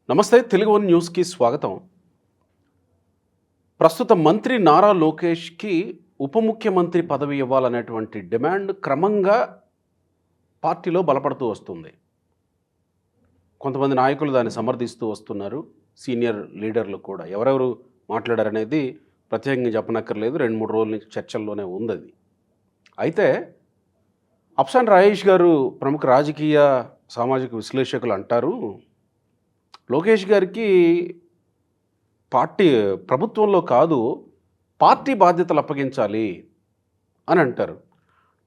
నమస్తే తెలుగు వన్ న్యూస్కి స్వాగతం. ప్రస్తుత మంత్రి నారా లోకేష్కి ఉప ముఖ్యమంత్రి పదవి ఇవ్వాలనేటువంటి డిమాండ్ క్రమంగా పార్టీలో బలపడుతూ వస్తుంది. కొంతమంది నాయకులు దాన్ని సమర్థిస్తూ వస్తున్నారు. సీనియర్ లీడర్లు కూడా ఎవరెవరు మాట్లాడారనేది ప్రత్యేకంగా చెప్పనక్కర్లేదు. 2-3 రోజుల నుంచి చర్చల్లోనే ఉంది అది. అయితే అఫ్సాన్ రాయేష్ గారు ప్రముఖ రాజకీయ సామాజిక విశ్లేషకులు అంటారు, లోకేష్ గారికి ప్రభుత్వంలో కాదు, పార్టీ బాధ్యతలు అప్పగించాలి అని అంటారు.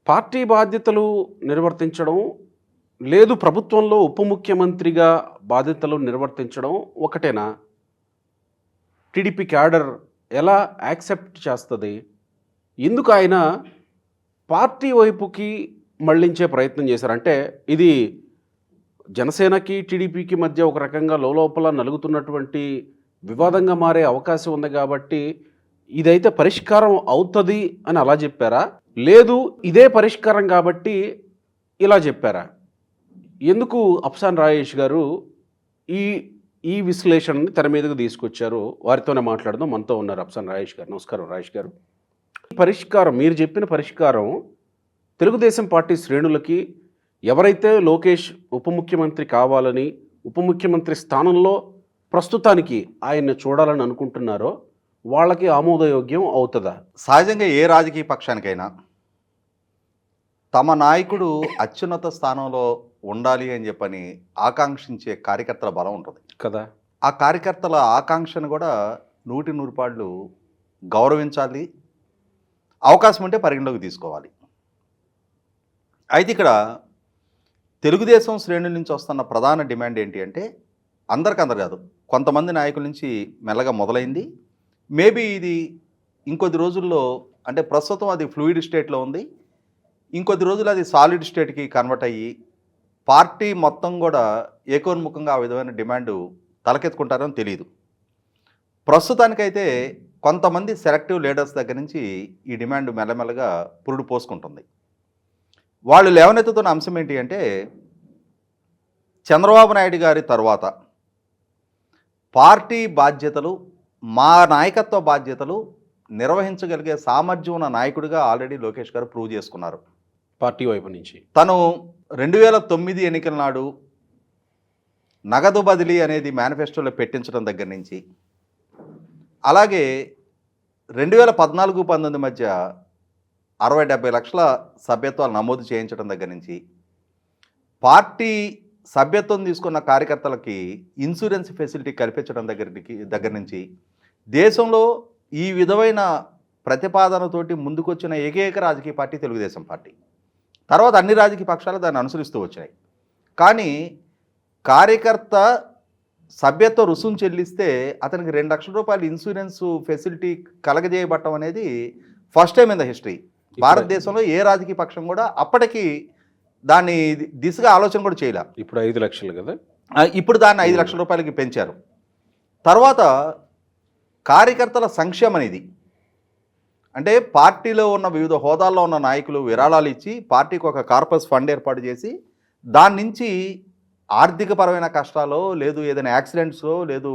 పార్టీ బాధ్యతలు నిర్వర్తించడం లేదు, ప్రభుత్వంలో ఉప ముఖ్యమంత్రిగా బాధ్యతలు నిర్వర్తించడం ఒకటేనా? టీడీపీ క్యాడర్ ఎలా యాక్సెప్ట్ చేస్తుంది? ఎందుకు ఆయన పార్టీ వైపుకి మళ్లించే ప్రయత్నం చేశారు? అంటే ఇది జనసేనకి టీడీపీకి మధ్య ఒక రకంగా లోపల నలుగుతున్నటువంటి వివాదంగా మారే అవకాశం ఉంది కాబట్టి ఇదైతే పరిష్కారం అవుతుంది అని అలా చెప్పారా, లేదు ఇదే పరిష్కారం కాబట్టి ఇలా చెప్పారా? ఎందుకు అఫ్సాన్ రాయేష్ గారు ఈ ఈ విశ్లేషణని తెర మీదకు తీసుకొచ్చారు? వారితోనే మాట్లాడదాం. మనతో ఉన్నారు అఫ్సాన్ రాయేష్ గారు. నమస్కారం రాయేష్ గారు. పరిష్కారం, మీరు చెప్పిన పరిష్కారం తెలుగుదేశం పార్టీ శ్రేణులకి, ఎవరైతే లోకేష్ ఉప ముఖ్యమంత్రి కావాలని, ఉప ముఖ్యమంత్రి స్థానంలో ప్రస్తుతానికి ఆయన్ని చూడాలని అనుకుంటున్నారో వాళ్ళకి ఆమోదయోగ్యం అవుతుందా? సహజంగా ఏ రాజకీయ పక్షానికైనా తమ నాయకుడు అత్యున్నత స్థానంలో ఉండాలి అని చెప్పని ఆకాంక్షించే కార్యకర్తల బలం ఉంటుంది కదా. ఆ కార్యకర్తల ఆకాంక్షను కూడా 100 పాళ్ళు గౌరవించాలి, అవకాశం ఉంటే పరిగణలోకి తీసుకోవాలి. అయితే ఇక్కడ తెలుగుదేశం శ్రేణుల నుంచి వస్తున్న ప్రధాన డిమాండ్ ఏంటి అంటే, అందరు కాదు, కొంతమంది నాయకుల నుంచి మెల్లగా మొదలైంది. మేబీ ఇది ఇంకొద్ది రోజుల్లో, అంటే ప్రస్తుతం అది ఫ్లూయిడ్ స్టేట్లో ఉంది, ఇంకొద్ది రోజులు అది సాలిడ్ స్టేట్కి కన్వర్ట్ అయ్యి పార్టీ మొత్తం కూడా ఏకోన్ముఖంగా ఆ విధమైన డిమాండ్ తలకెత్తుకుంటారని తెలియదు. ప్రస్తుతానికైతే కొంతమంది సెలెక్టివ్ లీడర్స్ దగ్గర నుంచి ఈ డిమాండ్ మెల్లమెల్లగా పురుడు పోసుకుంటుంది. వాళ్ళు లేవనెత్తుతున్న అంశం ఏంటి అంటే, చంద్రబాబు నాయుడు గారి తర్వాత పార్టీ బాధ్యతలు, మా నాయకత్వ బాధ్యతలు నిర్వహించగలిగే సామర్థ్యం ఉన్న నాయకుడిగా ఆల్రెడీ లోకేష్ గారు ప్రూవ్ చేసుకున్నారు. పార్టీ వైపు నుంచి తను 2009 ఎన్నికల నాడు నగదు బదిలీ అనేది మేనిఫెస్టోలో పెట్టించడం దగ్గర నుంచి, అలాగే 2014-19 మధ్య 60-70 లక్షల సభ్యత్వాలు నమోదు చేయించడం దగ్గర నుంచి, పార్టీ సభ్యత్వం తీసుకున్న కార్యకర్తలకి ఇన్సూరెన్స్ ఫెసిలిటీ కల్పించడం దగ్గర నుంచి దేశంలో ఈ విధమైన ప్రతిపాదనతోటి ముందుకొచ్చిన ఏకైక రాజకీయ పార్టీ తెలుగుదేశం పార్టీ. తర్వాత అన్ని రాజకీయ పక్షాలు దాన్ని అనుసరిస్తూ వచ్చాయి. కానీ కార్యకర్త సభ్యత్వ రుసుము చెల్లిస్తే అతనికి 2 లక్షల రూపాయలు ఇన్సూరెన్స్ ఫెసిలిటీ కలగజేయబట్టం అనేది first time in the history. భారతదేశంలో ఏ రాజకీయ పక్షం కూడా అప్పటికి దాన్ని దిశగా ఆలోచన కూడా చేయలే. ఇప్పుడు 5 లక్షలు కదా, ఇప్పుడు దాన్ని 5 లక్షల రూపాయలకి పెంచారు. తర్వాత కార్యకర్తల సంక్షేమం అనేది, అంటే పార్టీలో ఉన్న వివిధ హోదాల్లో ఉన్న నాయకులు విరాళాలు ఇచ్చి పార్టీకి ఒక కార్పస్ ఫండ్ ఏర్పాటు చేసి దాని నుంచి ఆర్థికపరమైన కష్టాలో, లేదు ఏదైనా యాక్సిడెంట్స్లో, లేదు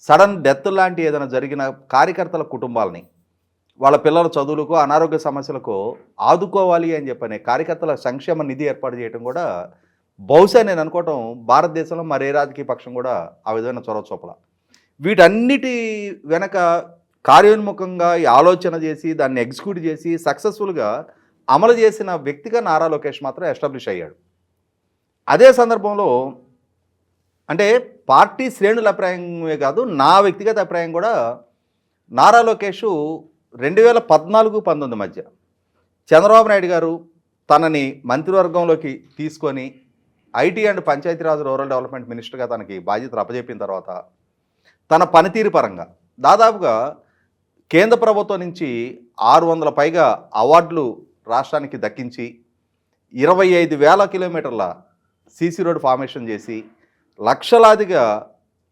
సడన్ డెత్ లాంటి ఏదైనా జరిగిన కార్యకర్తల కుటుంబాలని వాళ్ళ పిల్లల చదువులకు, అనారోగ్య సమస్యలకు ఆదుకోవాలి అని చెప్పనే కార్యకర్తల సంక్షేమ నిధి ఏర్పాటు చేయడం కూడా బహుశా నేను అనుకోవటం భారతదేశంలో మరే రాజకీయ పక్షం కూడా ఆ విధమైన చొరవ చూపల. వీటన్నిటి వెనక కార్యోన్ముఖంగా ఆలోచన చేసి దాన్ని ఎగ్జిక్యూట్ చేసి సక్సెస్ఫుల్గా అమలు చేసిన వ్యక్తిగా నారా లోకేష్ మాత్రం ఎస్టాబ్లిష్ అయ్యాడు. అదే సందర్భంలో అంటే పార్టీ శ్రేణుల అభిప్రాయమే కాదు, నా వ్యక్తిగత అభిప్రాయం కూడా, నారా లోకేష్ 2014-19 మధ్య చంద్రబాబు నాయుడు గారు తనని మంత్రివర్గంలోకి తీసుకొని IT and Panchayati Raj rural development మినిస్టర్గా తనకి బాధ్యతలు అప్పచెప్పిన తర్వాత తన పనితీరు పరంగా దాదాపుగా కేంద్ర ప్రభుత్వం నుంచి 600 పైగా అవార్డులు రాష్ట్రానికి దక్కించి 25,000 కిలోమీటర్ల సీసీ రోడ్ ఫార్మేషన్ చేసి, లక్షలాదిగా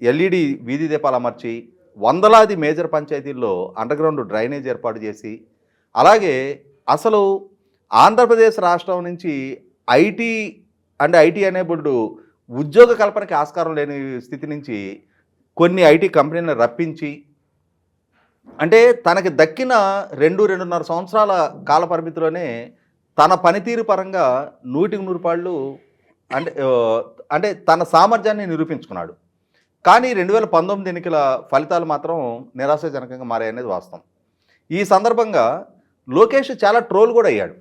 ఎల్ఈడి వీధి దీపాలు అమర్చి, వందలాది మేజర్ పంచాయతీల్లో అండర్గ్రౌండ్ డ్రైనేజ్ ఏర్పాటు చేసి, అలాగే అసలు ఆంధ్రప్రదేశ్ రాష్ట్రం నుంచి ఐటీ ఎనేబుల్డ్ ఉద్యోగ కల్పనకి ఆస్కారం లేని స్థితి నుంచి కొన్ని ఐటీ కంపెనీలను రప్పించి, అంటే తనకి దక్కిన 2-2.5 సంవత్సరాల కాల పరిమితిలోనే తన పనితీరు పరంగా 100కి 100 అంటే తన సామర్థ్యాన్ని నిరూపించుకున్నాడు. కానీ 2019 ఎన్నికల ఫలితాలు మాత్రం నిరాశాజనకంగా మారాయనేది వాస్తవం. ఈ సందర్భంగా లోకేష్ చాలా ట్రోల్ కూడా అయ్యాడు.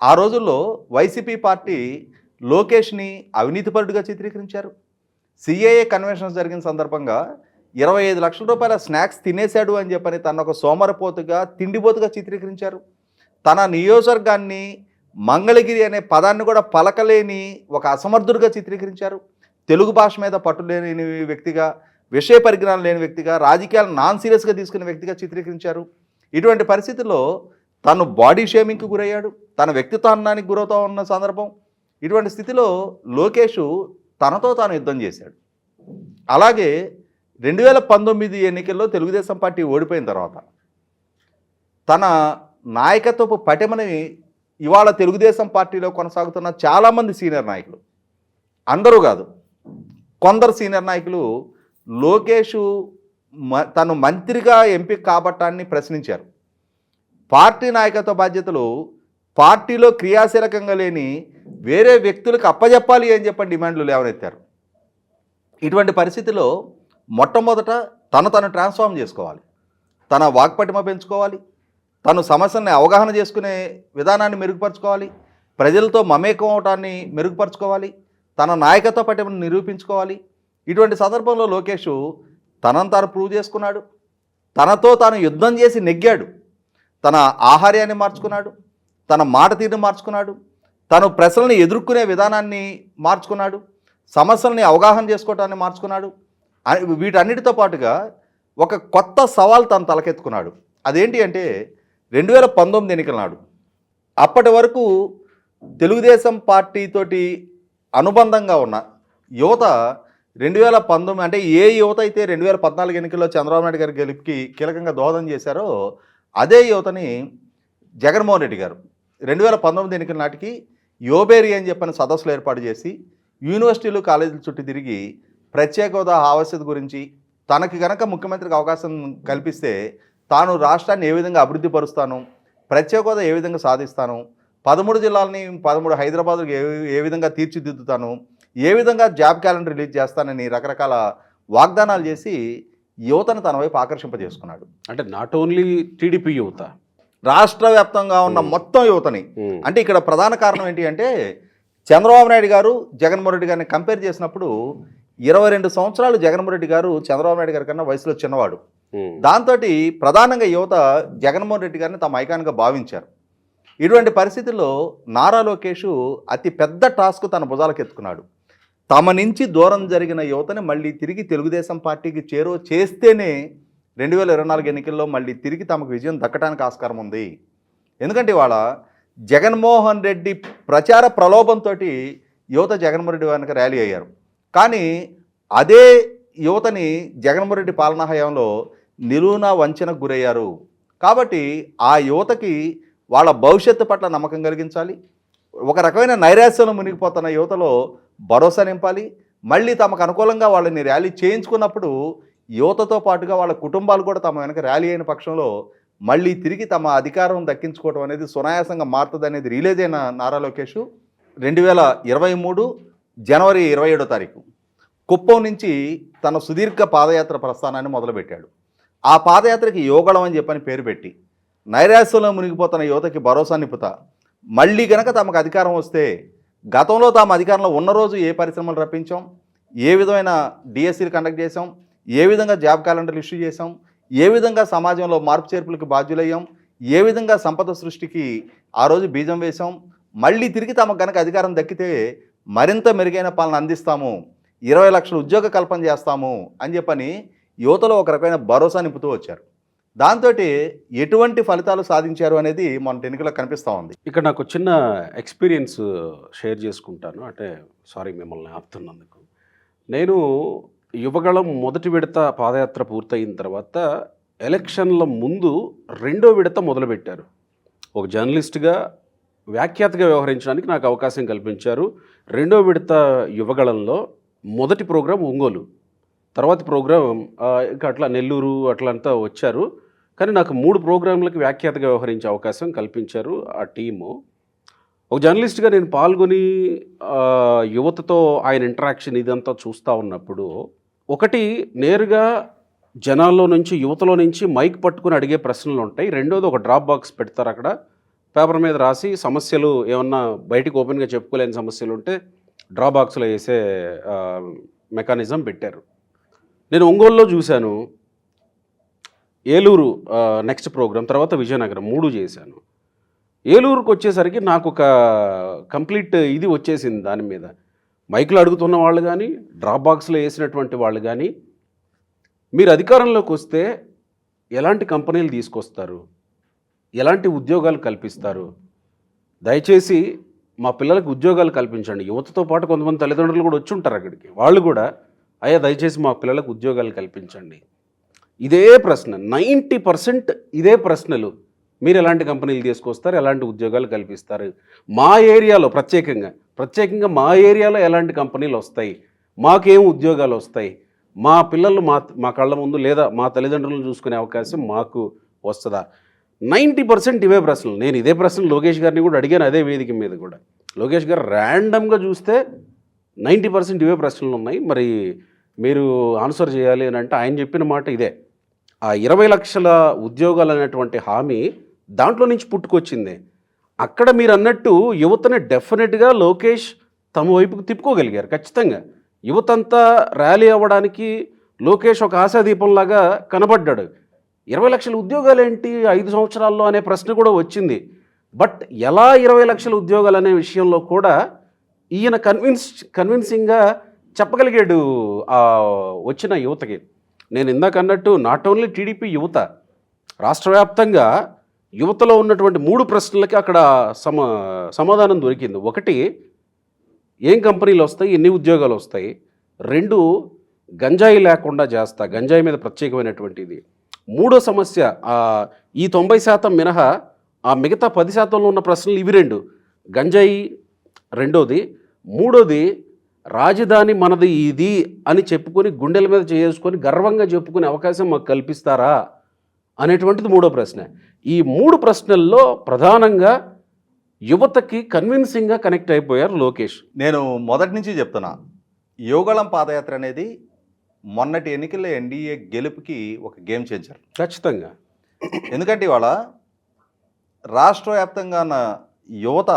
ఆ రోజుల్లో వైసీపీ పార్టీ లోకేష్ని అవినీతిపరుడుగా చిత్రీకరించారు. సిఏఏ కన్వెన్షన్స్ జరిగిన సందర్భంగా 25 లక్షల రూపాయల స్నాక్స్ తినేశాడు అని చెప్పని తన ఒక సోమరపోతుగా, తిండిపోతుగా చిత్రీకరించారు. తన నియోజకవర్గాన్ని మంగళగిరి అనే పదాన్ని కూడా పలకలేని ఒక అసమర్థుడిగా చిత్రీకరించారు. తెలుగు భాష మీద పట్టు లేని వ్యక్తిగా, విషయ పరిజ్ఞానం లేని వ్యక్తిగా, రాజకీయాలు నాన్ సీరియస్గా తీసుకునే వ్యక్తిగా చిత్రీకరించారు. ఇటువంటి పరిస్థితుల్లో తను బాడీ షేమింగ్కి గురయ్యాడు, తన వ్యక్తిత్వానికి గురవుతూ ఉన్న సందర్భం. ఇటువంటి స్థితిలో లోకేష్ తనతో తాను యుద్ధం చేశాడు. అలాగే 2019 ఎన్నికల్లో తెలుగుదేశం పార్టీ ఓడిపోయిన తర్వాత తన నాయకత్వపు పటిమని ఇవాళ తెలుగుదేశం పార్టీలో కొనసాగుతున్న చాలామంది సీనియర్ నాయకులు, అందరూ కాదు కొందరు సీనియర్ నాయకులు లోకేష్ తను మంత్రిగా ఎంపిక కాబట్టాన్ని ప్రశ్నించారు. పార్టీ నాయకత్వ బాధ్యతలు పార్టీలో క్రియాశీలకంగా లేని వేరే వ్యక్తులకు అప్పజెప్పాలి అని చెప్పని డిమాండ్లు లేవనెత్తారు. ఇటువంటి పరిస్థితిలో మొట్టమొదట తను ట్రాన్స్ఫార్మ్ చేసుకోవాలి, తన వాక్పటిమ పెంచుకోవాలి, తను సమస్యల్ని అవగాహన చేసుకునే విధానాన్ని మెరుగుపరుచుకోవాలి, ప్రజలతో మమేకం అవటాన్ని మెరుగుపరుచుకోవాలి, తన నాయకత్వ పటిమను నిరూపించుకోవాలి. ఇటువంటి సందర్భంలో లోకేష్ తనను తాను ప్రూవ్ చేసుకున్నాడు. తనతో తాను యుద్ధం చేసి నెగ్గాడు. తన ఆహార్యాన్ని మార్చుకున్నాడు, తన మాట తీరుని మార్చుకున్నాడు, తను ప్రశ్నల్ని ఎదుర్కొనే విధానాన్ని మార్చుకున్నాడు, సమస్యల్ని అవగాహన చేసుకోవటాన్ని మార్చుకున్నాడు. వీటన్నిటితో పాటుగా ఒక కొత్త సవాల్ తను తలకెత్తుకున్నాడు. అదేంటి అంటే 2019 ఎన్నికల నాడు అప్పటి వరకు తెలుగుదేశం పార్టీతోటి అనుబంధంగా ఉన్న యువత 2019 అంటే ఏ యువత అయితే 2014 ఎన్నికల్లో చంద్రబాబు నాయుడు గారి గెలుపుకి కీలకంగా దోహదం చేశారో అదే యువతని జగన్మోహన్ రెడ్డి గారు 2019 ఎన్నికల నాటికి యోబేరి అని చెప్పని సదస్సులు ఏర్పాటు చేసి యూనివర్సిటీలు కాలేజీల చుట్టూ తిరిగి ప్రత్యేక హోదా ఆవశ్యకత గురించి, తనకి గనక ముఖ్యమంత్రికి అవకాశం కల్పిస్తే తాను రాష్ట్రాన్ని ఏ విధంగా అభివృద్ధి పరుస్తాను, ప్రత్యేక హోదా ఏ విధంగా సాధిస్తాను, 13 జిల్లాలని 13 హైదరాబాద్కి ఏ విధంగా తీర్చిదిద్దుతాను, ఏ విధంగా జాబ్ క్యాలెండర్ రిలీజ్ చేస్తానని రకరకాల వాగ్దానాలు చేసి యువతను తన వైపు ఆకర్షింపజేసుకున్నాడు. అంటే నాట్ ఓన్లీ టీడీపీ యువత, రాష్ట్ర వ్యాప్తంగా ఉన్న మొత్తం యువతని. అంటే ఇక్కడ ప్రధాన కారణం ఏంటి అంటే చంద్రబాబు నాయుడు గారు జగన్మోహన్ రెడ్డి గారిని కంపేర్ చేసినప్పుడు 22 సంవత్సరాలు జగన్మోహన్ రెడ్డి గారు చంద్రబాబు నాయుడు గారి కన్నా వయసులో చిన్నవాడు. దాంతో ప్రధానంగా యువత జగన్మోహన్ రెడ్డి గారిని తమ ఐకాన్గా భావించారు. ఇటువంటి పరిస్థితుల్లో నారా లోకేష్ అతి పెద్ద టాస్క్ తన భుజాలకు ఎత్తుకున్నాడు. తమ నుంచి దూరం జరిగిన యువతని మళ్ళీ తిరిగి తెలుగుదేశం పార్టీకి చేరువ చేస్తేనే 2024 ఎన్నికల్లో మళ్ళీ తిరిగి తమకు విజయం దక్కడానికి ఆస్కారం ఉంది. ఎందుకంటే ఇవాళ జగన్మోహన్ రెడ్డి ప్రచార ప్రలోభంతో యువత జగన్మోహన్ రెడ్డి వెనక ర్యాలీ అయ్యారు. కానీ అదే యువతని జగన్మోహన్ రెడ్డి పాలనా హయాంలో నిలువునా వంచనకు గురయ్యారు. కాబట్టి ఆ యువతకి వాళ్ళ భవిష్యత్తు పట్ల నమ్మకం కలిగించాలి. ఒక రకమైన నైరాశ్యంలో మునిగిపోతున్న యువతలో భరోసా నింపాలి. మళ్ళీ తమకు అనుకూలంగా వాళ్ళని ర్యాలీ చేయించుకున్నప్పుడు యువతతో పాటుగా వాళ్ళ కుటుంబాలు కూడా తమ వెనక ర్యాలీ అయిన పక్షంలో మళ్ళీ తిరిగి తమ అధికారం దక్కించుకోవడం అనేది సునాయాసంగా మారుతుంది అనేది రిలీజ్ అయిన నారా లోకేష్ 2023 జనవరి 27వ తారీఖు కుప్పం నుంచి తన సుదీర్ఘ పాదయాత్ర ప్రస్థానాన్ని మొదలుపెట్టాడు. ఆ పాదయాత్రకి యోగళం అని చెప్పని పేరు పెట్టి నైరాశ్యంలో మునిగిపోతున్న యువతకి భరోసా నింపుతా, మళ్ళీ గనక తమకు అధికారం వస్తే గతంలో తాము అధికారంలో ఉన్న రోజు ఏ పరిశ్రమలు రప్పించాం, ఏ విధమైన డిఎస్సీలు కండక్ట్ చేసాం, ఏ విధంగా జాబ్ క్యాలెండర్లు ఇష్యూ చేసాం, ఏ విధంగా సమాజంలో మార్పు చేర్పులకు బాధ్యులయ్యాం, ఏ విధంగా సంపద సృష్టికి ఆ రోజు బీజం వేశాం, మళ్ళీ తిరిగి తమకు గనక అధికారం దక్కితే మరింత మెరుగైన పాలన అందిస్తాము, 20 లక్షల ఉద్యోగ కల్పన చేస్తాము అని చెప్పని యువతలో ఒక రకమైన భరోసా నింపుతూ వచ్చారు. దాంతో ఎటువంటి ఫలితాలు సాధించారు అనేది మన ఎన్నికల్లో కనిపిస్తూ ఉంది. ఇక్కడ నాకు చిన్న ఎక్స్పీరియన్స్ షేర్ చేసుకుంటాను. అంటే సారీ మిమ్మల్ని ఆపుతున్నందుకు. నేను యువగళం మొదటి విడత పాదయాత్ర పూర్తయిన తర్వాత ఎలక్షన్ల ముందు రెండో విడత మొదలుపెట్టారు. ఒక జర్నలిస్ట్గా వ్యాఖ్యాతగా వ్యవహరించడానికి నాకు అవకాశం కల్పించారు. రెండో విడత యువగళంలో మొదటి ప్రోగ్రాం ఒంగోలు, తర్వాత ప్రోగ్రాం ఇంకా అట్లా నెల్లూరు అట్లా అంతా వచ్చారు. కానీ నాకు 3 ప్రోగ్రాంలకు వ్యాఖ్యాతగా వ్యవహరించే అవకాశం కల్పించారు ఆ టీము. ఒక జర్నలిస్ట్గా నేను పాల్గొని యువతతో ఆయన ఇంటరాక్షన్ ఇదంతా చూస్తూ ఉన్నప్పుడు, ఒకటి నేరుగా జనాల్లో నుంచి, యువతలో నుంచి మైక్ పట్టుకుని అడిగే ప్రశ్నలు ఉంటాయి. రెండోది ఒక డ్రాప్ బాక్స్ పెడతారు అక్కడ, పేపర్ మీద రాసి సమస్యలు ఏమన్నా బయటికి ఓపెన్గా చెప్పుకోలేని సమస్యలు ఉంటే డ్రాప్ బాక్స్లో వేసే మెకానిజం పెట్టారు. నేను ఒంగోలులో చూశాను, ఏలూరు నెక్స్ట్ ప్రోగ్రాం, తర్వాత విజయనగరం 3 చేశాను. ఏలూరుకు వచ్చేసరికి నాకు ఒక కంప్లీట్ ఇది వచ్చేసింది దాని మీద. మైకులు అడుగుతున్న వాళ్ళు కానీ, డ్రాప్ బాక్స్లో వేసినటువంటి వాళ్ళు కానీ, మీరు అధికారంలోకి వస్తే ఎలాంటి కంపెనీలు తీసుకొస్తారు, ఎలాంటి ఉద్యోగాలు కల్పిస్తారు, దయచేసి మా పిల్లలకు ఉద్యోగాలు కల్పించండి. యువతతో పాటు కొంతమంది తల్లిదండ్రులు కూడా వచ్చి ఉంటారు అక్కడికి, వాళ్ళు కూడా అయ్యా దయచేసి మా పిల్లలకు ఉద్యోగాలు కల్పించండి. ఇదే ప్రశ్న 90% ఇదే ప్రశ్నలు. మీరు ఎలాంటి కంపెనీలు తీసుకొస్తారు, ఎలాంటి ఉద్యోగాలు కల్పిస్తారు, మా ఏరియాలో ప్రత్యేకంగా మా ఏరియాలో ఎలాంటి కంపెనీలు వస్తాయి, మాకేం ఉద్యోగాలు వస్తాయి, మా పిల్లలు మా కళ్ళ ముందు లేదా మా తల్లిదండ్రులను చూసుకునే అవకాశం మాకు వస్తుందా. 90% ఇవే ప్రశ్నలు. నేను ఇదే ప్రశ్నలు లోకేష్ గారిని కూడా అడిగాను, అదే వేదిక మీద కూడా. లోకేష్ గారు ర్యాండమ్గా చూస్తే 90% ఇవే ప్రశ్నలు ఉన్నాయి, మరి మీరు ఆన్సర్ చేయాలి అని అంటే ఆయన చెప్పిన మాట ఇదే. ఆ 20 లక్షల ఉద్యోగాలు అనేటువంటి హామీ దాంట్లో నుంచి పుట్టుకొచ్చింది. అక్కడ మీరు అన్నట్టు యువతని డెఫినెట్గా లోకేష్ తమ వైపుకు తిప్పుకోగలిగారు. ఖచ్చితంగా యువతంతా ర్యాలీ అవ్వడానికి లోకేష్ ఒక ఆశాదీపంలాగా కనబడ్డాడు. 20 లక్షల ఉద్యోగాలు ఏంటి 5 సంవత్సరాల్లో అనే ప్రశ్న కూడా వచ్చింది. బట్ ఎలా 20 లక్షల ఉద్యోగాలు అనే విషయంలో కూడా ఈయన కన్విన్సింగ్గా చెప్పగలిగాడు వచ్చిన యువతకి. నేను ఇందాక అన్నట్టు నాట్ ఓన్లీ టీడీపీ యువత, రాష్ట్ర వ్యాప్తంగా యువతలో ఉన్నటువంటి 3 ప్రశ్నలకి అక్కడ సమాధానం దొరికింది. ఒకటి, ఏం కంపెనీలు వస్తాయి, ఎన్ని ఉద్యోగాలు వస్తాయి. 2, గంజాయి లేకుండా చేస్తా, గంజాయి మీద ప్రత్యేకమైనటువంటిది. 3వ సమస్య, ఈ 90% మినహా ఆ మిగతా 10%లో ఉన్న ప్రశ్నలు ఇవి 2. గంజాయి రెండోది. 3వది, రాజధాని మనది ఇది అని చెప్పుకొని గుండెల మీద చేసుకొని గర్వంగా చెప్పుకునే అవకాశం మాకు కల్పిస్తారా అనేటువంటిది 3వ ప్రశ్న. ఈ 3 ప్రశ్నల్లో ప్రధానంగా యువతకి కన్విన్సింగ్గా కనెక్ట్ అయిపోయారు లోకేష్. నేను మొదటి నుంచి చెప్తున్నా, యువగళం పాదయాత్ర అనేది మొన్నటి ఎన్నికల్లో ఎన్డీఏ గెలుపుకి ఒక గేమ్ చేంజర్. ఖచ్చితంగా. ఎందుకంటే ఇవాళ రాష్ట్ర వ్యాప్తంగా ఉన్న యువత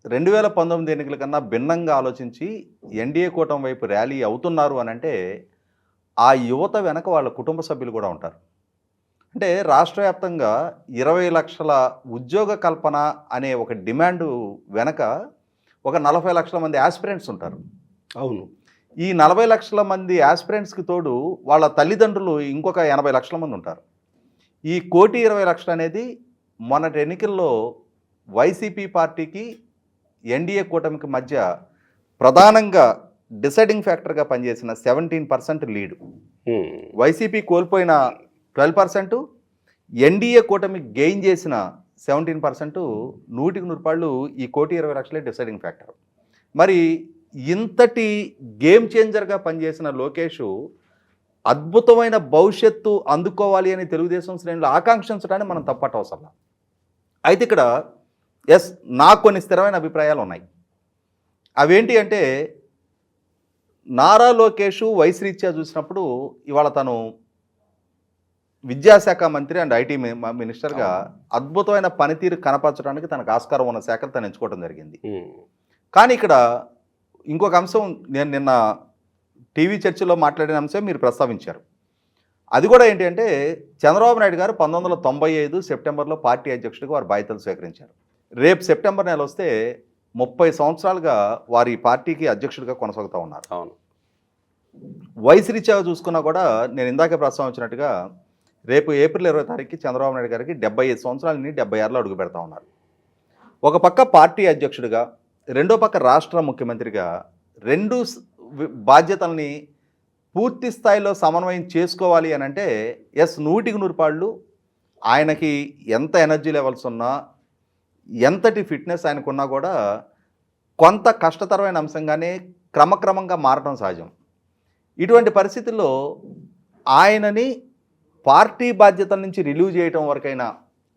2019 ఎన్నికల కన్నా భిన్నంగా ఆలోచించి ఎన్డీఏ కూటమి వైపు ర్యాలీ అవుతున్నారు అని అంటే ఆ యువత వెనక వాళ్ళ కుటుంబ సభ్యులు కూడా ఉంటారు. అంటే రాష్ట్ర వ్యాప్తంగా 20 లక్షల ఉద్యోగ కల్పన అనే ఒక డిమాండ్ వెనక ఒక 40 లక్షల మంది యాస్పిరెంట్స్ ఉంటారు. అవును. ఈ 40 లక్షల మంది యాస్పిరెంట్స్కి తోడు వాళ్ళ తల్లిదండ్రులు ఇంకొక 80 లక్షల మంది ఉంటారు. ఈ 1,20,00,000 అనేది మొన్నటి ఎన్నికల్లో వైసీపీ పార్టీకి ఎన్డీఏ కూటమికి మధ్య ప్రధానంగా డిసైడింగ్ ఫ్యాక్టర్గా పనిచేసిన 17% లీడు. వైసీపీ కోల్పోయిన 12%, ఎన్డీఏ కూటమి గెయిన్ చేసిన 17%, 100% ఈ 1,20,00,000 డిసైడింగ్ ఫ్యాక్టర్. మరి ఇంతటి గేమ్ చేంజర్గా పనిచేసిన లోకేష్ అద్భుతమైన భవిష్యత్తు అందుకోవాలి అని తెలుగుదేశం శ్రేణులు ఆకాంక్షించడాన్ని మనం తప్పట అవసరం. అయితే ఇక్కడ నాకు కొన్ని స్థిరమైన అభిప్రాయాలు ఉన్నాయి. అవేంటి అంటే, నారా లోకేష్ వయసు రీత్యా చూసినప్పుడు ఇవాళ తను విద్యాశాఖ మంత్రి అండ్ ఐటీ మినిస్టర్గా అద్భుతమైన పనితీరు కనపరచడానికి తనకు ఆస్కారం ఉన్న శాఖను తను ఎంచుకోవడం జరిగింది. కానీ ఇక్కడ ఇంకొక అంశం, నేను నిన్న టీవీ చర్చలో మాట్లాడిన అంశం మీరు ప్రస్తావించారు. అది కూడా ఏంటి అంటే, చంద్రబాబు నాయుడు గారు 1995 సెప్టెంబర్లో పార్టీ అధ్యక్షుడిగా వారి బాధ్యతలు స్వీకరించారు. రేపు సెప్టెంబర్ నెల వస్తే 30 సంవత్సరాలుగా వారి పార్టీకి అధ్యక్షుడిగా కొనసాగుతూ ఉన్నారు. అవును. వయసు రీత్యా చూసుకున్నా కూడా నేను ఇందాకే ప్రస్తావించినట్టుగా రేపు ఏప్రిల్ 20 తారీఖుకి చంద్రబాబు నాయుడు గారికి 75 సంవత్సరాలని 76లో అడుగు పెడతా ఉన్నారు. ఒక పక్క పార్టీ అధ్యక్షుడిగా, రెండో పక్క రాష్ట్ర ముఖ్యమంత్రిగా 2 బాధ్యతల్ని పూర్తి స్థాయిలో సమన్వయం చేసుకోవాలి అని అంటే 100% ఆయనకి ఎంత ఎనర్జీ లెవెల్స్ ఉన్నా, ఎంతటి ఫిట్నెస్ ఆయనకున్నా కూడా కొంత కష్టతరమైన అంశంగానే క్రమక్రమంగా మారడం సహజం. ఇటువంటి పరిస్థితుల్లో ఆయనని పార్టీ బాధ్యతల నుంచి రిలీవ్ చేయటం వరకైనా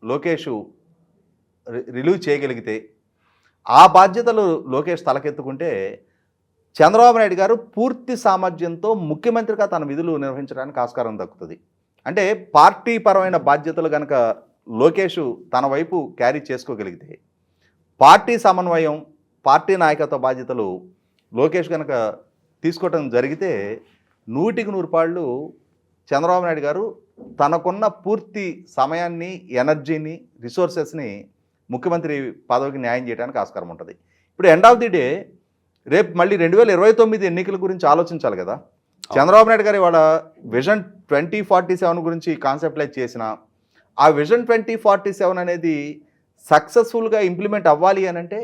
లోకేష్ రిలీవ్ చేయగలిగితే, ఆ బాధ్యతలు లోకేష్ తలకెత్తుకుంటే చంద్రబాబు నాయుడు గారు పూర్తి సామర్థ్యంతో ముఖ్యమంత్రిగా తన విధులు నిర్వహించడానికి ఆస్కారం దక్కుతుంది. అంటే పార్టీ పరమైన బాధ్యతలు కనుక లోకేష్ తన వైపు క్యారీ చేసుకోగలిగితే, పార్టీ సమన్వయం, పార్టీ నాయకత్వ బాధ్యతలు లోకేష్ కనుక తీసుకోవటం జరిగితే 100కి 100 చంద్రబాబు నాయుడు గారు తనకున్న పూర్తి సమయాన్ని, ఎనర్జీని, రిసోర్సెస్ని ముఖ్యమంత్రి పదవికి న్యాయం చేయడానికి ఆస్కారం ఉంటుంది. ఇప్పుడు ఎండ్ ఆఫ్ ది డే రేపు మళ్ళీ 2029 ఎన్నికల గురించి ఆలోచించాలి కదా. చంద్రబాబు నాయుడు గారు ఇవాళ విజన్ 2047 గురించి కాన్సెప్ట్లైజ్ చేసిన ఆ విజన్ 2047 అనేది సక్సెస్ఫుల్గా ఇంప్లిమెంట్ అవ్వాలి అని అంటే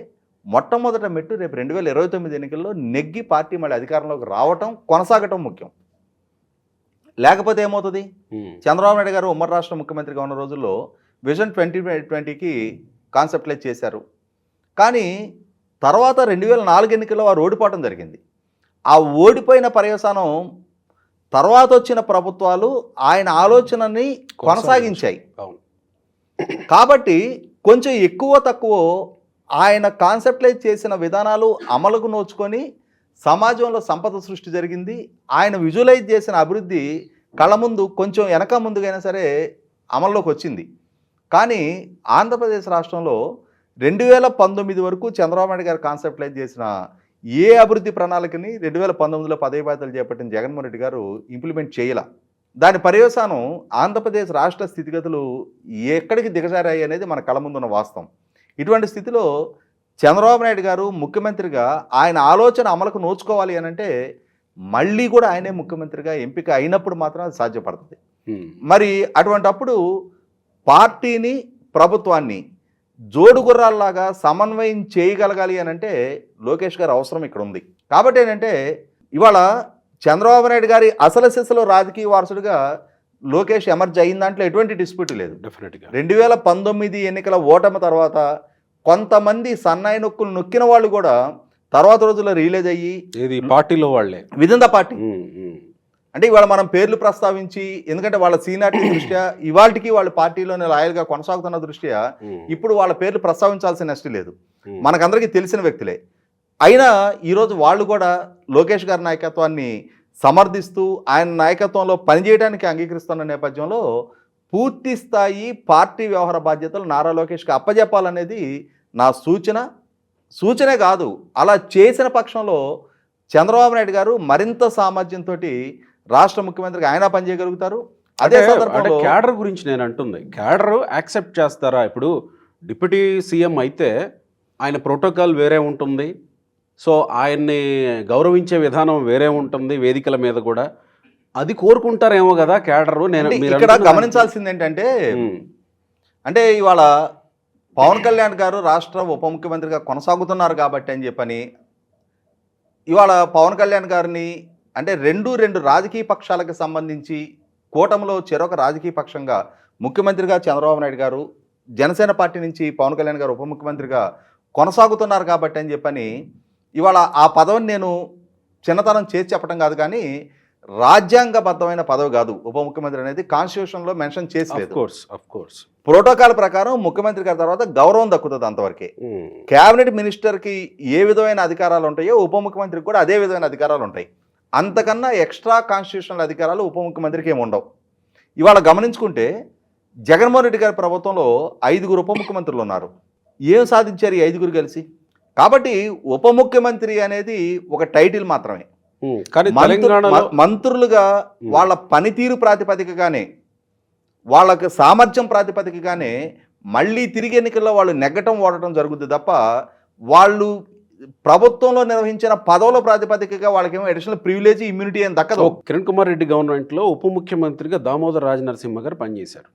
మొట్టమొదట మెట్టు రేపు 2029 ఎన్నికల్లో నెగ్గి పార్టీ మళ్ళీ అధికారంలోకి రావటం, కొనసాగటం ముఖ్యం. లేకపోతే ఏమవుతుంది? చంద్రబాబు నాయుడు గారు ఉమ్మడి రాష్ట్ర ముఖ్యమంత్రిగా ఉన్న రోజుల్లో విజన్ 2020కి కాన్సెప్ట్లైజ్ చేశారు. కానీ తర్వాత 2004 ఎన్నికల్లో వారు ఓడిపోవడం జరిగింది. ఆ ఓడిపోయిన పర్యవసానం తర్వాత వచ్చిన ప్రభుత్వాలు ఆయన ఆలోచనని కొనసాగించాయి. కాబట్టి కొంచెం ఎక్కువ తక్కువ ఆయన కాన్సెప్ట్లైజ్ చేసిన విధానాలు అమలుకు నోచుకొని సమాజంలో సంపద సృష్టి జరిగింది. ఆయన విజువలైజ్ చేసిన అభివృద్ధి కళ్ళ ముందు కొంచెం వెనక ముందుగైనా సరే అమల్లోకి వచ్చింది. కానీ ఆంధ్రప్రదేశ్ రాష్ట్రంలో 2019 వరకు చంద్రబాబు నాయుడు గారు కాన్సెప్ట్లైజ్ చేసిన ఏ అభివృద్ధి ప్రణాళికని 2019లో పదవి బాధ్యతలు చేపట్టిన జగన్మోహన్ రెడ్డి గారు ఇంప్లిమెంట్ చేయాల. దాని పర్యవసానం ఆంధ్రప్రదేశ్ రాష్ట్ర స్థితిగతులు ఎక్కడికి దిగజారాయి అనేది మన కళ్ళ ముందున్న వాస్తవం. ఇటువంటి స్థితిలో చంద్రబాబు నాయుడు గారు ముఖ్యమంత్రిగా ఆయన ఆలోచన అమలుకు నోచుకోవాలి అని అంటే మళ్ళీ కూడా ఆయనే ముఖ్యమంత్రిగా ఎంపిక అయినప్పుడు మాత్రం అది సాధ్యపడుతుంది. మరి అటువంటప్పుడు పార్టీని, ప్రభుత్వాన్ని జోడుగుర్రాల్లాగా సమన్వయం చేయగలగాలి అని అంటే లోకేష్ గారి అవసరం ఇక్కడ ఉంది. కాబట్టి ఏంటంటే ఇవాళ చంద్రబాబు నాయుడు గారి అసలు సిసలు రాజకీయ వారసుడిగా లోకేష్ ఎమర్జ్ అయిన దాంట్లో ఎటువంటి డిస్ప్యూట్ లేదు. డెఫినెట్గా 2019 ఎన్నికల ఓటమి తర్వాత కొంతమంది సన్నాయి నొక్కులు నొక్కిన వాళ్ళు కూడా తర్వాత రోజుల్లో రియలైజ్ అయ్యి పార్టీలో వాళ్ళే విదిన్ ద పార్టీ, అంటే ఇవాళ మనం పేర్లు ప్రస్తావించి, ఎందుకంటే వాళ్ళ సీనియారిటీ దృష్ట్యా ఇవాళకి వాళ్ళు పార్టీలోనే లాయల్గా కొనసాగుతున్న దృష్ట్యా ఇప్పుడు వాళ్ళ పేర్లు ప్రస్తావించాల్సిన నెక్స్ట్ లేదు, మనకందరికీ తెలిసిన వ్యక్తులే. అయినా ఈరోజు వాళ్ళు కూడా లోకేష్ గారి నాయకత్వాన్ని సమర్థిస్తూ ఆయన నాయకత్వంలో పనిచేయడానికి అంగీకరిస్తున్న నేపథ్యంలో పూర్తి స్థాయి పార్టీ వ్యవహార బాధ్యతలు నారా లోకేష్కి అప్పజెప్పాలనేది నా సూచనే కాదు. అలా చేసిన పక్షంలో చంద్రబాబు నాయుడు గారు మరింత సామర్థ్యంతో రాష్ట్ర ముఖ్యమంత్రిగా ఆయన పనిచేయగలుగుతారు. అదే సందర్భంలో క్యాడర్ గురించి నేను అంటుంది, క్యాడర్ యాక్సెప్ట్ చేస్తారా? ఇప్పుడు డిప్యూటీ సీఎం అయితే ఆయన ప్రోటోకాల్ వేరే ఉంటుంది, సో ఆయన్ని గౌరవించే విధానం వేరే ఉంటుంది వేదికల మీద కూడా, అది కోరుకుంటారేమో కదా క్యాడరు. నేను ఇక్కడ గమనించాల్సింది ఏంటంటే, అంటే ఇవాళ పవన్ కళ్యాణ్ గారు రాష్ట్ర ఉప ముఖ్యమంత్రిగా కొనసాగుతున్నారు కాబట్టి అని చెప్పని ఇవాళ పవన్ కళ్యాణ్ గారిని అంటే రెండు రాజకీయ పక్షాలకు సంబంధించి కూటమిలో చెరొక రాజకీయ పక్షంగా ముఖ్యమంత్రిగా చంద్రబాబు నాయుడు గారు, జనసేన పార్టీ నుంచి పవన్ కళ్యాణ్ గారు ఉప ముఖ్యమంత్రిగా కొనసాగుతున్నారు కాబట్టి అని చెప్పని ఇవాళ ఆ పదవిని నేను చిన్నతనం చేసి చెప్పడం కాదు, కానీ రాజ్యాంగబద్ధమైన పదవి కాదు ఉప ముఖ్యమంత్రి అనేది. కాన్స్టిట్యూషన్లో మెన్షన్ చేసి లేదు. ప్రోటోకాల్ ప్రకారం ముఖ్యమంత్రి గారి తర్వాత గౌరవం దక్కుతుంది అంతవరకే. క్యాబినెట్ మినిస్టర్కి ఏ విధమైన అధికారాలు ఉంటాయో ఉప ముఖ్యమంత్రికి కూడా అదే విధమైన అధికారాలు ఉంటాయి. అంతకన్నా ఎక్స్ట్రా కాన్స్టిట్యూషనల్ అధికారాలు ఉప ముఖ్యమంత్రికి ఏమి ఉండవు. ఇవాళ గమనించుకుంటే జగన్మోహన్ రెడ్డి గారి ప్రభుత్వంలో 5 ఉప ముఖ్యమంత్రులు ఉన్నారు. ఏం సాధించారు ఈ 5 కలిసి? కాబట్టి ఉప ముఖ్యమంత్రి అనేది ఒక టైటిల్ మాత్రమే. మంత్రులుగా వాళ్ళ పనితీరు ప్రాతిపదికగానే, వాళ్ళకి సామర్థ్యం ప్రాతిపదికగానే మళ్ళీ తిరిగి ఎన్నికల్లో వాళ్ళు నెగ్గటం ఓడటం జరుగుతుంది తప్ప వాళ్ళు ప్రభుత్వంలో నిర్వహించిన పదవుల ప్రాతిపదికగా వాళ్ళకేమో అడిషనల్ ప్రివిలేజ్, ఇమ్యూనిటీ అని దక్కదు. కిరణ్ కుమార్ రెడ్డి గవర్నమెంట్లో ఉప ముఖ్యమంత్రిగా దామోదర్ రాజనరసింహ గారు పనిచేశారు.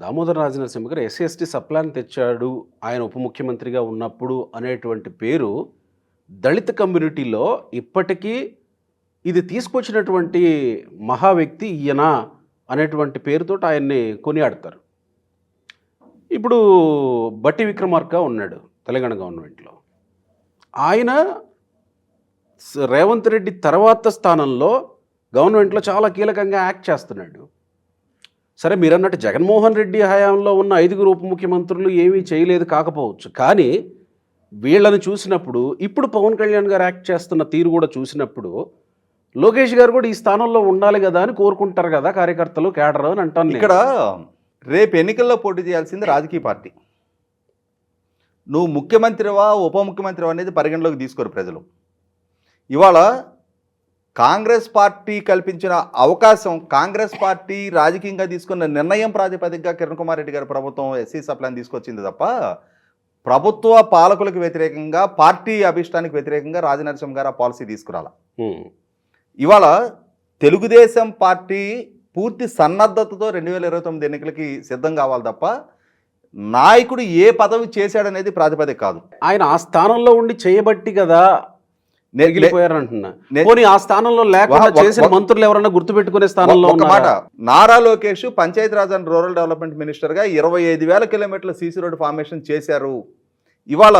దామోదర్ రాజనరసింహ గారు SC/ST సప్లాన్ తెచ్చాడు ఆయన ఉప ముఖ్యమంత్రిగా ఉన్నప్పుడు అనేటువంటి పేరు దళిత కమ్యూనిటీలో ఇప్పటికీ ఇది తీసుకొచ్చినటువంటి మహా వ్యక్తి ఈయన అనేటువంటి పేరుతో ఆయన్ని కొనియాడతారు. ఇప్పుడు బట్టి విక్రమార్క ఉన్నాడు తెలంగాణ గవర్నమెంట్లో. ఆయన రేవంత్ రెడ్డి తర్వాత స్థానంలో గవర్నమెంట్లో చాలా కీలకంగా యాక్ట్ చేస్తున్నాడు. సరే మీరన్నట్టు జగన్మోహన్ రెడ్డి హయాంలో ఉన్న 5 ఉప ముఖ్యమంత్రులు ఏమీ చేయలేదు కాకపోవచ్చు, కానీ వీళ్ళని చూసినప్పుడు ఇప్పుడు పవన్ కళ్యాణ్ గారు యాక్ట్ చేస్తున్న తీరు కూడా చూసినప్పుడు లోకేష్ గారు కూడా ఈ స్థానంలో ఉండాలి కదా అని కోరుకుంటారు కదా కార్యకర్తలు, కేడర్ అని అంటాను నేను. ఇక్కడ రేపు ఎన్నికల్లో పోటీ చేయాల్సింది రాజకీయ పార్టీ. నువ్వు ముఖ్యమంత్రివా ఉప ముఖ్యమంత్రివా అనేది పరిగణలోకి తీసుకోరు ప్రజలు. ఇవాళ కాంగ్రెస్ పార్టీ కల్పించిన అవకాశం, కాంగ్రెస్ పార్టీ రాజకీయంగా తీసుకున్న నిర్ణయం ప్రాతిపదికగా కిరణ్ కుమార్ రెడ్డి గారి ప్రభుత్వం ఎస్సీ సప్లాన్ తీసుకొచ్చింది తప్ప ప్రభుత్వ పాలకులకు వ్యతిరేకంగా, పార్టీ అభిష్టానికి వ్యతిరేకంగా రాజనరసింహ గారు ఆ పాలసీ తీసుకురాల. ఇవాళ తెలుగుదేశం పార్టీ పూర్తి సన్నద్ధతతో 2029 ఎన్నికలకి సిద్ధం కావాలి తప్ప నాయకుడు ఏ పదవి చేశాడనేది ప్రాతిపదిక కాదు. ఆయన ఆ స్థానంలో ఉండి చేయబట్టి కదా నెగిలిపోయారంటున్నా. పోనీ ఆ స్థానంలో లేకుండా చేసిన మంత్రులు ఎవరన్నా గుర్తుపెట్టుకునే స్థానంలో ఒక మాట, Nara Lokesh Panchayati Raj and rural development మినిస్టర్గా 25,000 కిలోమీటర్ల సీసీ రోడ్ ఫార్మేషన్ చేశారు. ఇవాళ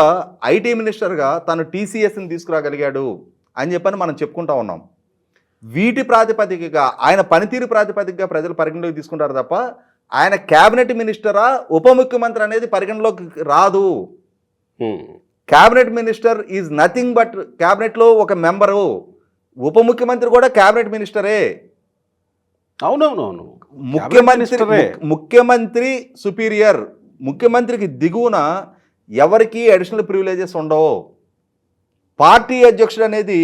ఐటీ మినిస్టర్గా తను టీసీఎస్ని తీసుకురాగలిగాడు అని చెప్పని మనం చెప్పుకుంటా ఉన్నాం. వీటి ప్రాతిపదికగా, ఆయన పనితీరు ప్రాతిపదికగా ప్రజలు పరిగణలోకి తీసుకుంటారు తప్ప ఆయన క్యాబినెట్ మినిస్టరా ఉప ముఖ్యమంత్రి అనేది పరిగణలోకి రాదు. Cabinet minister is nothing but క్యాబినెట్లో ఒక మెంబరు. ఉప ముఖ్యమంత్రి కూడా క్యాబినెట్ మినిస్టరే. అవునవునవును, ముఖ్యమంత్రి సుపీరియర్. ముఖ్యమంత్రికి దిగువన ఎవరికి అడిషనల్ ప్రివిలేజెస్ ఉండవు. పార్టీ అధ్యక్షుడు అనేది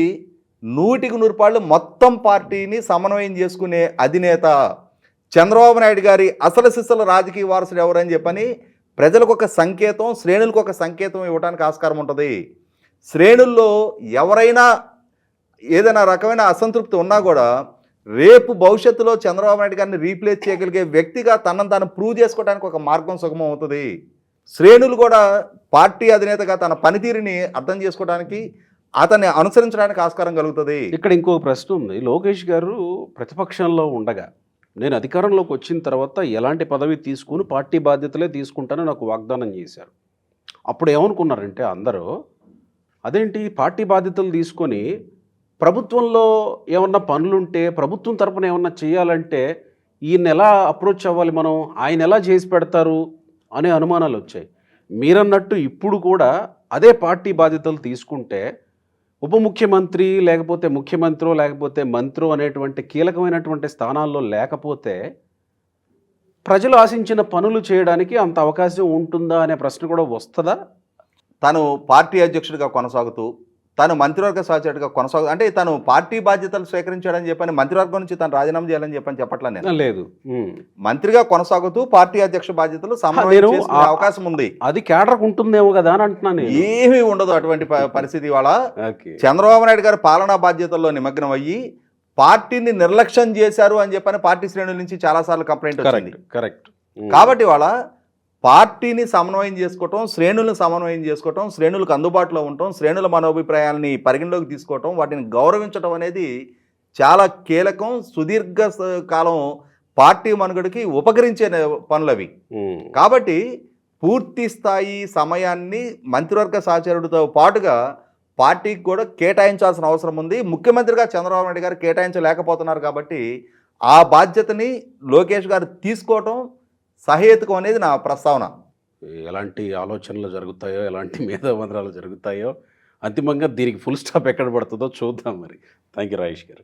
100% మొత్తం పార్టీని సమన్వయం చేసుకునే అధినేత. చంద్రబాబు నాయుడు గారి అసలు సిసలు రాజకీయ వారసుడు ఎవరని చెప్పని ప్రజలకు ఒక సంకేతం, శ్రేణులకు ఒక సంకేతం ఇవ్వడానికి ఆస్కారం ఉంటుంది. శ్రేణుల్లో ఎవరైనా ఏదైనా రకమైన అసంతృప్తి ఉన్నా కూడా రేపు భవిష్యత్తులో చంద్రబాబు నాయుడు గారిని రీప్లేస్ చేయగలిగే వ్యక్తిగా తనను తాను ప్రూవ్ చేసుకోవడానికి ఒక మార్గం సుగమం అవుతుంది. శ్రేణులు కూడా పార్టీ అధినేతగా తన పనితీరుని అర్థం చేసుకోవడానికి, అతన్ని అనుసరించడానికి ఆస్కారం కలుగుతుంది. ఇక్కడ ఇంకో ప్రశ్న ఉంది. లోకేష్ గారు ప్రతిపక్షంలో ఉండగా నేను అధికారంలోకి వచ్చిన తర్వాత ఎలాంటి పదవి తీసుకుని పార్టీ బాధ్యతలే తీసుకుంటానని నాకు వాగ్దానం చేశారు. అప్పుడు ఏమనుకున్నారంటే అందరూ, అదేంటి పార్టీ బాధ్యతలు తీసుకొని ప్రభుత్వంలో ఏమన్నా పనులుంటే ప్రభుత్వం తరపున ఏమన్నా చేయాలంటే ఈయన ఎలా అప్రోచ్ అవ్వాలి, మనం ఆయన ఎలా చేసి పెడతారు అనే అనుమానాలు వచ్చాయి. మీరన్నట్టు ఇప్పుడు కూడా అదే పార్టీ బాధ్యతలు తీసుకుంటే ఉప ముఖ్యమంత్రి లేకపోతే ముఖ్యమంత్రో లేకపోతే మంత్రో అనేటువంటి కీలకమైనటువంటి స్థానాల్లో లేకపోతే ప్రజలు ఆశించిన పనులు చేయడానికి అంత అవకాశం ఉంటుందా అనే ప్రశ్న కూడా వస్తుందా? తను పార్టీ అధ్యక్షుడిగా కొనసాగుతూ, తను మంత్రివర్గ సహచరుడిగా కొనసాగు, అంటే తను పార్టీ బాధ్యతలు స్వీకరించాడని చెప్పని మంత్రివర్గం నుంచి తను రాజీనామా చేయాలని చెప్పని చెప్పట్లేదు నేను. లేదు, మంత్రిగా కొనసాగుతూ పార్టీ అధ్యక్ష బాధ్యతలు సమన్వయం చేసుకునే అవకాశం ఉంది. అది కేడర్కు ఉంటుందేమో కదా అని అంటున్నాను. ఏమీ ఉండదు అటువంటి పరిస్థితి. ఇవాళ చంద్రబాబు నాయుడు గారు పాలనా బాధ్యతల్లో నిమగ్నం అయ్యి పార్టీని నిర్లక్ష్యం చేశారు అని చెప్పని పార్టీ శ్రేణుల నుంచి చాలాసార్లు కంప్లైంట్ వచ్చింది. కరెక్ట్. కాబట్టి ఇవాళ పార్టీని సమన్వయం చేసుకోవటం, శ్రేణులను సమన్వయం చేసుకోవటం, శ్రేణులకు అందుబాటులో ఉండటం, శ్రేణుల మనోభిప్రాయాలని పరిగణలోకి తీసుకోవటం, వాటిని గౌరవించడం అనేది చాలా కీలకం. సుదీర్ఘ కాలం పార్టీ మనుగడకి ఉపకరించే పనులవి. కాబట్టి పూర్తి స్థాయి సమయాన్ని మంత్రివర్గ సహచరుడితో పాటుగా పార్టీకి కూడా కేటాయించాల్సిన అవసరం ఉంది. ముఖ్యమంత్రిగా చంద్రబాబు నాయుడు గారు కేటాయించలేకపోతున్నారు. కాబట్టి ఆ బాధ్యతని లోకేష్ గారు తీసుకోవటం సహేతుకం అనేది నా ప్రస్తావన. ఎలాంటి ఆలోచనలు జరుగుతాయో, ఎలాంటి మేధామంత్రాలు జరుగుతాయో, అంతిమంగా దీనికి ఫుల్ స్టాప్ ఎక్కడ పడుతుందో చూద్దాం మరి. థ్యాంక్ యూ రాజేష్ గారు.